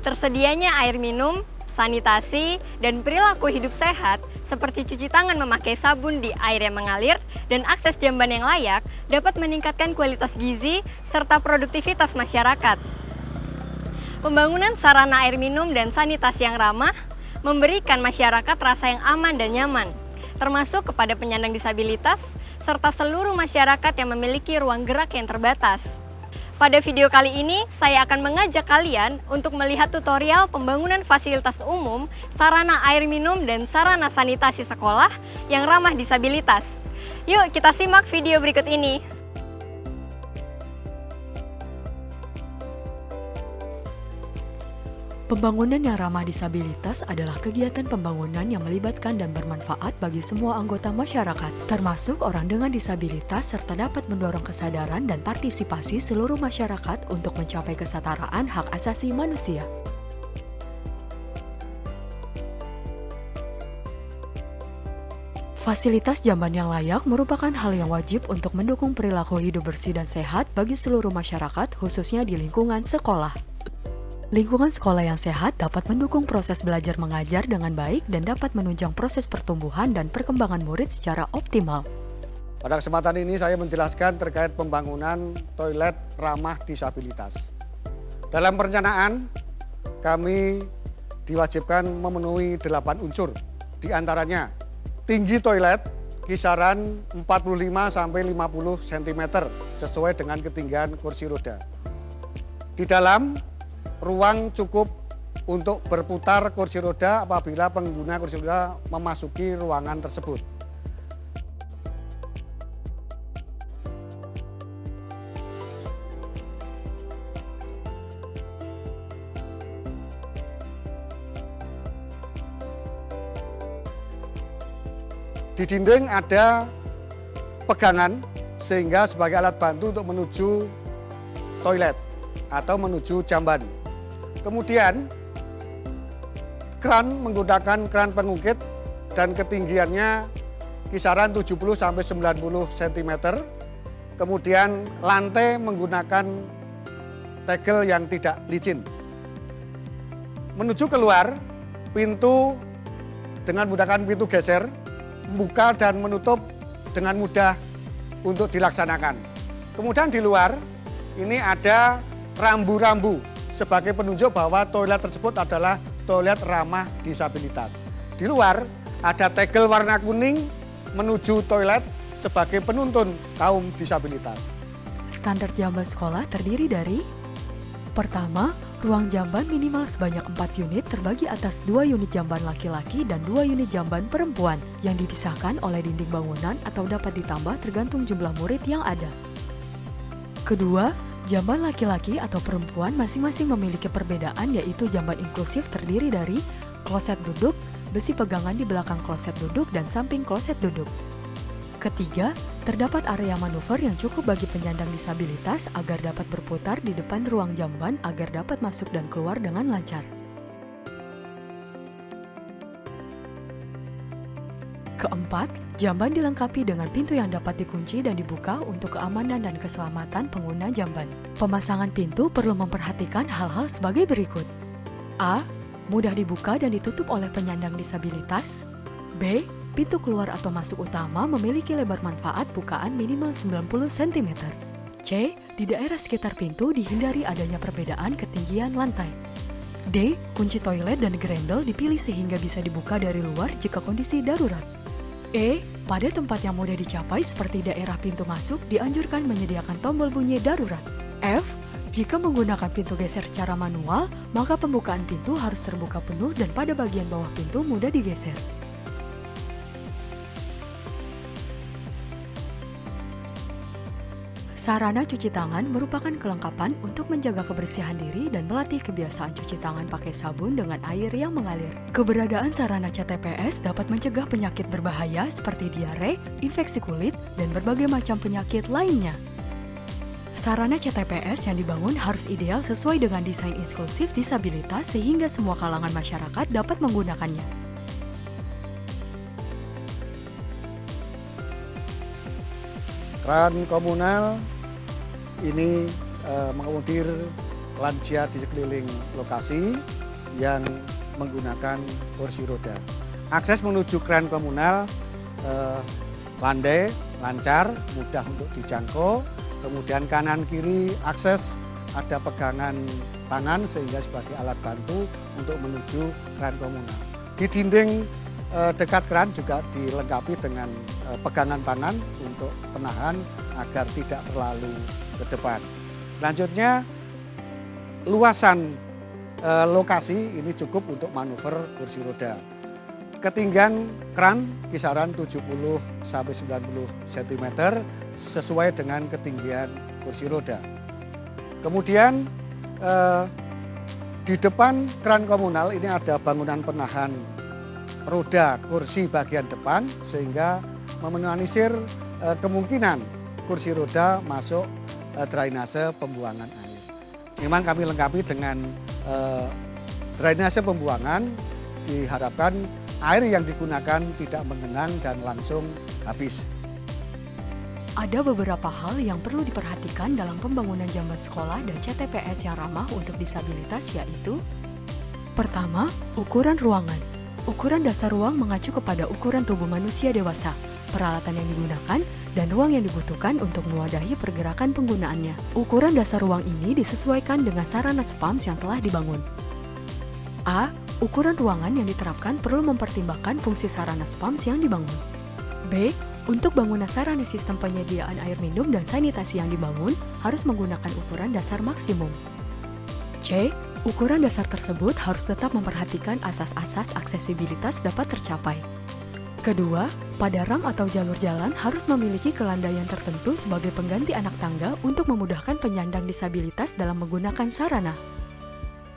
Tersedianya air minum, sanitasi, dan perilaku hidup sehat seperti cuci tangan memakai sabun di air yang mengalir dan akses jamban yang layak dapat meningkatkan kualitas gizi serta produktivitas masyarakat. Pembangunan sarana air minum dan sanitasi yang ramah memberikan masyarakat rasa yang aman dan nyaman, termasuk kepada penyandang disabilitas serta seluruh masyarakat yang memiliki ruang gerak yang terbatas. Pada video kali ini, saya akan mengajak kalian untuk melihat tutorial pembangunan fasilitas umum, sarana air minum, dan sarana sanitasi sekolah yang ramah disabilitas. Yuk kita simak video berikut ini. Pembangunan yang ramah disabilitas adalah kegiatan pembangunan yang melibatkan dan bermanfaat bagi semua anggota masyarakat, termasuk orang dengan disabilitas serta dapat mendorong kesadaran dan partisipasi seluruh masyarakat untuk mencapai kesetaraan hak asasi manusia. Fasilitas jamban yang layak merupakan hal yang wajib untuk mendukung perilaku hidup bersih dan sehat bagi seluruh masyarakat, khususnya di lingkungan sekolah. Lingkungan sekolah yang sehat dapat mendukung proses belajar mengajar dengan baik dan dapat menunjang proses pertumbuhan dan perkembangan murid secara optimal. Pada kesempatan ini saya menjelaskan terkait pembangunan toilet ramah disabilitas. Dalam perencanaan, kami diwajibkan memenuhi 8 unsur, di antaranya tinggi toilet kisaran 45-50 cm sesuai dengan ketinggian kursi roda. Di dalam ruang cukup untuk berputar kursi roda apabila pengguna kursi roda memasuki ruangan tersebut. Di dinding ada pegangan sehingga sebagai alat bantu untuk menuju toilet atau menuju jamban. Kemudian kran menggunakan kran pengungkit dan ketinggiannya kisaran 70-90 cm. Kemudian lantai menggunakan tegel yang tidak licin. Menuju keluar, pintu dengan menggunakan pintu geser, membuka dan menutup dengan mudah untuk dilaksanakan. Kemudian di luar ini ada rambu-rambu sebagai penunjuk bahwa toilet tersebut adalah toilet ramah disabilitas. Di luar ada tegel warna kuning menuju toilet sebagai penuntun kaum disabilitas. Standar jamban sekolah terdiri dari: pertama, ruang jamban minimal sebanyak 4 unit terbagi atas 2 unit jamban laki-laki dan 2 unit jamban perempuan yang dipisahkan oleh dinding bangunan atau dapat ditambah tergantung jumlah murid yang ada. Kedua, jamban laki-laki atau perempuan masing-masing memiliki perbedaan, yaitu jamban inklusif terdiri dari kloset duduk, besi pegangan di belakang kloset duduk, dan samping kloset duduk. Ketiga, terdapat area manuver yang cukup bagi penyandang disabilitas agar dapat berputar di depan ruang jamban agar dapat masuk dan keluar dengan lancar. Keempat, jamban dilengkapi dengan pintu yang dapat dikunci dan dibuka untuk keamanan dan keselamatan pengguna jamban. Pemasangan pintu perlu memperhatikan hal-hal sebagai berikut. A. Mudah dibuka dan ditutup oleh penyandang disabilitas. B. Pintu keluar atau masuk utama memiliki lebar manfaat bukaan minimal 90 cm. C. Di daerah sekitar pintu dihindari adanya perbedaan ketinggian lantai. D. Kunci toilet dan grendel dipilih sehingga bisa dibuka dari luar jika kondisi darurat. E. Pada tempat yang mudah dicapai seperti daerah pintu masuk dianjurkan menyediakan tombol bunyi darurat. F. Jika menggunakan pintu geser secara manual, maka pembukaan pintu harus terbuka penuh dan pada bagian bawah pintu mudah digeser. Sarana cuci tangan merupakan kelengkapan untuk menjaga kebersihan diri dan melatih kebiasaan cuci tangan pakai sabun dengan air yang mengalir. Keberadaan sarana CTPS dapat mencegah penyakit berbahaya seperti diare, infeksi kulit, dan berbagai macam penyakit lainnya. Sarana CTPS yang dibangun harus ideal sesuai dengan desain inklusif disabilitas sehingga semua kalangan masyarakat dapat menggunakannya. Kran komunal ini mengakomodir lansia di sekeliling lokasi yang menggunakan kursi roda. Akses menuju kran komunal landai, lancar, mudah untuk dijangkau. Kemudian kanan kiri akses ada pegangan tangan sehingga sebagai alat bantu untuk menuju kran komunal. Di dinding dekat kran juga dilengkapi dengan pegangan tangan untuk penahan agar tidak terlalu ke depan. Selanjutnya luasan lokasi ini cukup untuk manuver kursi roda. Ketinggian kran kisaran 70 sampai 90 cm sesuai dengan ketinggian kursi roda. Kemudian di depan kran komunal ini ada bangunan penahan roda kursi bagian depan sehingga meminimalisir kemungkinan kursi roda masuk drainase pembuangan air. Memang kami lengkapi dengan drainase pembuangan, diharapkan air yang digunakan tidak mengenang dan langsung habis. Ada beberapa hal yang perlu diperhatikan dalam pembangunan jamban sekolah dan CTPS yang ramah untuk disabilitas, yaitu: pertama, ukuran ruangan. Ukuran dasar ruang mengacu kepada ukuran tubuh manusia dewasa, peralatan yang digunakan, dan ruang yang dibutuhkan untuk mewadahi pergerakan penggunaannya. Ukuran dasar ruang ini disesuaikan dengan sarana SPAMS yang telah dibangun. A. Ukuran ruangan yang diterapkan perlu mempertimbangkan fungsi sarana SPAMS yang dibangun. B. Untuk bangunan sarana sistem penyediaan air minum dan sanitasi yang dibangun harus menggunakan ukuran dasar maksimum. C. Ukuran dasar tersebut harus tetap memperhatikan asas-asas aksesibilitas dapat tercapai. Kedua, pada ram atau jalur jalan harus memiliki kelandaian tertentu sebagai pengganti anak tangga untuk memudahkan penyandang disabilitas dalam menggunakan sarana.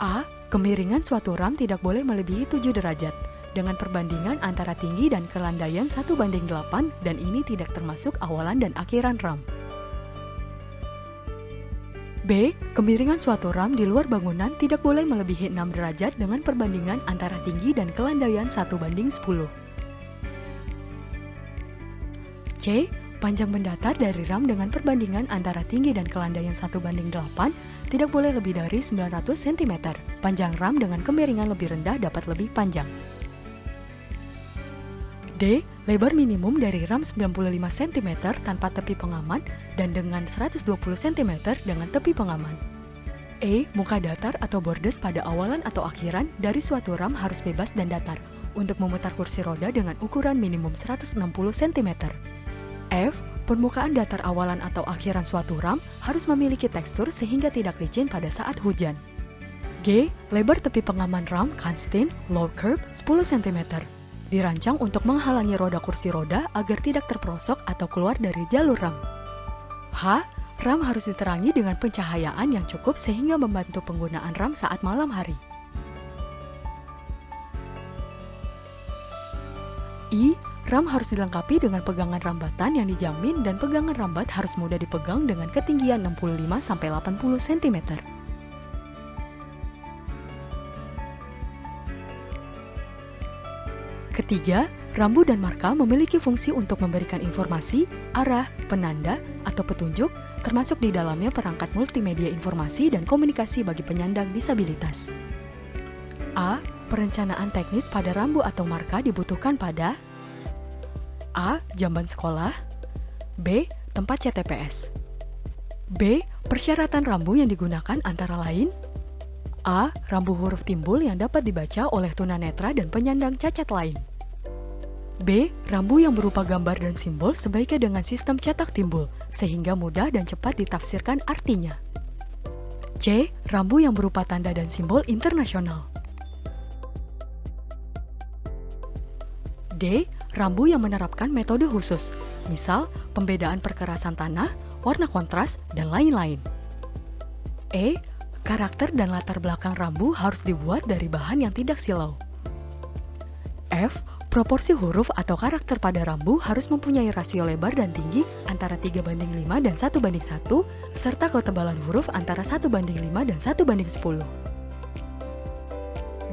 A. Kemiringan suatu ram tidak boleh melebihi 7 derajat. Dengan perbandingan antara tinggi dan kelandaian 1:8 dan ini tidak termasuk awalan dan akhiran ram. B. Kemiringan suatu ram di luar bangunan tidak boleh melebihi 6 derajat dengan perbandingan antara tinggi dan kelandaian 1:10. C. Panjang mendatar dari ram dengan perbandingan antara tinggi dan kelandaian 1:8 tidak boleh lebih dari 900 cm. Panjang ram dengan kemiringan lebih rendah dapat lebih panjang. D. Lebar minimum dari ram 95 cm tanpa tepi pengaman dan dengan 120 cm dengan tepi pengaman. E. Muka datar atau bordes pada awalan atau akhiran dari suatu ram harus bebas dan datar untuk memutar kursi roda dengan ukuran minimum 160 cm. F. Permukaan datar awalan atau akhiran suatu ram harus memiliki tekstur sehingga tidak licin pada saat hujan. G. Lebar tepi pengaman ram Kanstin low curb 10 cm. Dirancang untuk menghalangi roda kursi roda agar tidak terperosok atau keluar dari jalur ram. H. Ram harus diterangi dengan pencahayaan yang cukup sehingga membantu penggunaan ram saat malam hari. I. Ram harus dilengkapi dengan pegangan rambatan yang dijamin dan pegangan rambat harus mudah dipegang dengan ketinggian 65-80 cm. Ketiga, rambu dan marka memiliki fungsi untuk memberikan informasi, arah, penanda, atau petunjuk, termasuk di dalamnya perangkat multimedia informasi dan komunikasi bagi penyandang disabilitas. A. Perencanaan teknis pada rambu atau marka dibutuhkan pada A. Jamban sekolah. B. Tempat CTPS. B. Persyaratan rambu yang digunakan antara lain A. Rambu huruf timbul yang dapat dibaca oleh tunanetra dan penyandang cacat lain. B. Rambu yang berupa gambar dan simbol sebaiknya dengan sistem cetak timbul, sehingga mudah dan cepat ditafsirkan artinya. C. Rambu yang berupa tanda dan simbol internasional. D. Rambu yang menerapkan metode khusus, misal pembedaan perkerasan tanah, warna kontras, dan lain-lain. E. Karakter dan latar belakang rambu harus dibuat dari bahan yang tidak silau. F. Proporsi huruf atau karakter pada rambu harus mempunyai rasio lebar dan tinggi antara 3:5 dan 1:1, serta ketebalan huruf antara 1:5 dan 1:10.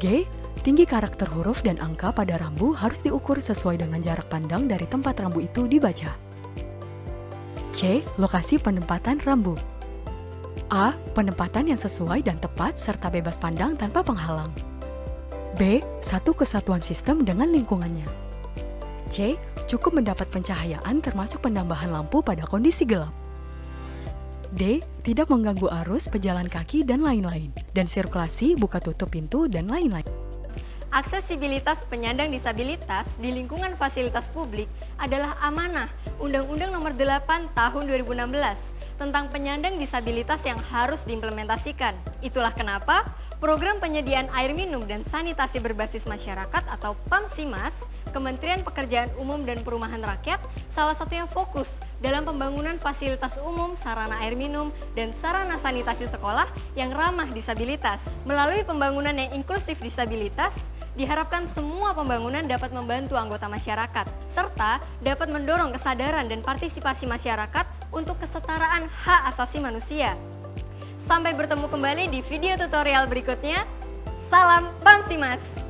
G. Tinggi karakter huruf dan angka pada rambu harus diukur sesuai dengan jarak pandang dari tempat rambu itu dibaca. C. Lokasi penempatan rambu. A. Penempatan yang sesuai dan tepat serta bebas pandang tanpa penghalang. B. Satu kesatuan sistem dengan lingkungannya. C. Cukup mendapat pencahayaan termasuk penambahan lampu pada kondisi gelap. D. Tidak mengganggu arus, pejalan kaki, dan lain-lain. Dan sirkulasi, buka tutup pintu, dan lain-lain. Aksesibilitas penyandang disabilitas di lingkungan fasilitas publik adalah amanah Undang-Undang Nomor 8 Tahun 2016 tentang penyandang disabilitas yang harus diimplementasikan. Itulah kenapa program penyediaan air minum dan sanitasi berbasis masyarakat atau PAMSIMAS, Kementerian Pekerjaan Umum dan Perumahan Rakyat, salah satunya fokus dalam pembangunan fasilitas umum, sarana air minum, dan sarana sanitasi sekolah yang ramah disabilitas. Melalui pembangunan yang inklusif disabilitas, diharapkan semua pembangunan dapat membantu anggota masyarakat, serta dapat mendorong kesadaran dan partisipasi masyarakat untuk kesetaraan hak asasi manusia. Sampai bertemu kembali di video tutorial berikutnya. Salam PAMSIMAS!